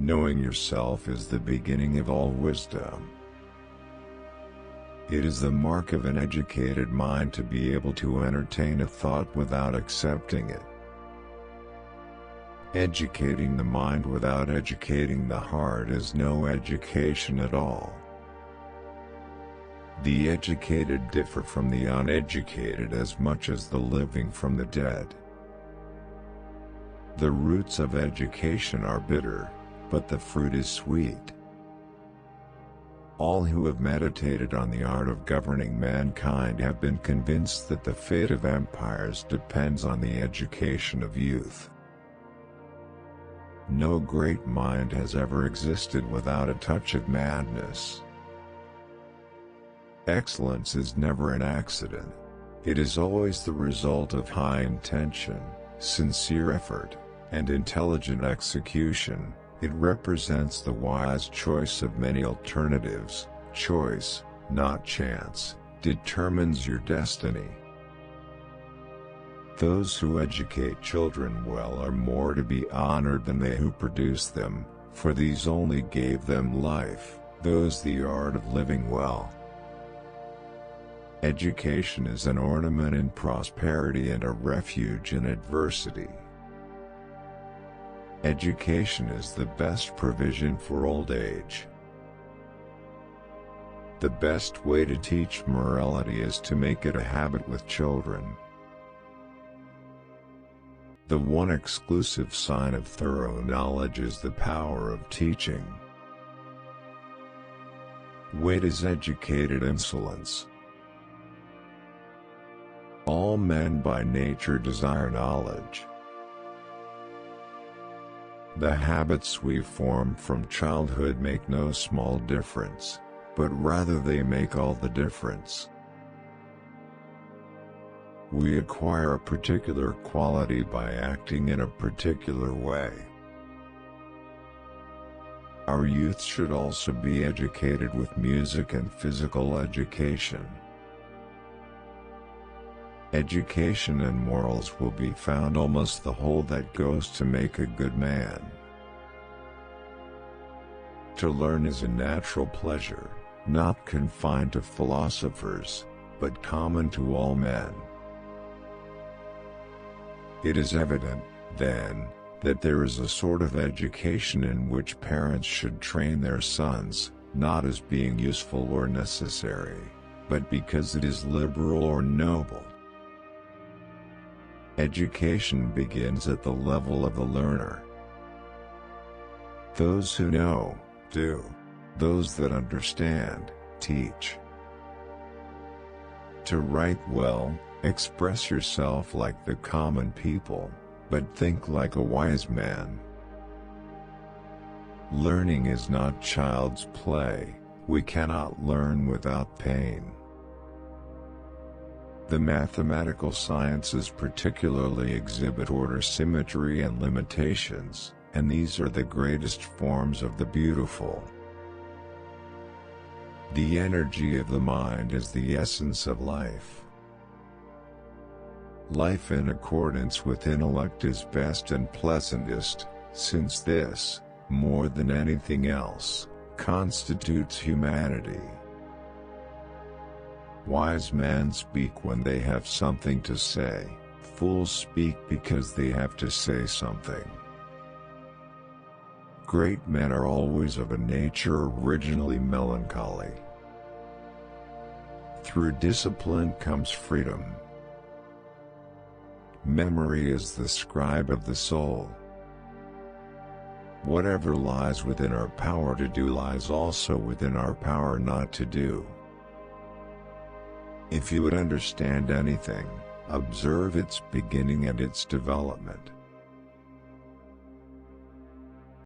Knowing yourself is the beginning of all wisdom. It is the mark of an educated mind to be able to entertain a thought without accepting it. Educating the mind without educating the heart is no education at all. The educated differ from the uneducated as much as the living from the dead. The roots of education are bitter, but the fruit is sweet. All who have meditated on the art of governing mankind have been convinced that the fate of empires depends on the education of youth. No great mind has ever existed without a touch of madness. Excellence is never an accident. It is always the result of high intention, sincere effort, and intelligent execution. It represents the wise choice of many alternatives. Choice, not chance, determines your destiny. Those who educate children well are more to be honored than they who produce them, for these only gave them life, those the art of living well. Education is an ornament in prosperity and a refuge in adversity. Education is the best provision for old age. The best way to teach morality is to make it a habit with children. The one exclusive sign of thorough knowledge is the power of teaching. Wit is educated insolence. All men by nature desire knowledge. The habits we form from childhood make no small difference, but rather they make all the difference. We acquire a particular quality by acting in a particular way. Our youth should also be educated with music and physical education. Education and morals will be found almost the whole that goes to make a good man. To learn is a natural pleasure, not confined to philosophers, but common to all men. It is evident, then, that there is a sort of education in which parents should train their sons, not as being useful or necessary, but because it is liberal or noble. Education begins at the level of the learner. Those who know, do. Those that understand, teach. To write well, express yourself like the common people, but think like a wise man. Learning is not child's play. We cannot learn without pain. The mathematical sciences particularly exhibit order, symmetry, and limitations, and these are the greatest forms of the beautiful. The energy of the mind is the essence of life. Life in accordance with intellect is best and pleasantest, since this, more than anything else, constitutes humanity. Wise men speak when they have something to say, fools speak because they have to say something. Great men are always of a nature originally melancholy. Through discipline comes freedom. Memory is the scribe of the soul. Whatever lies within our power to do lies also within our power not to do. If you would understand anything, observe its beginning and its development.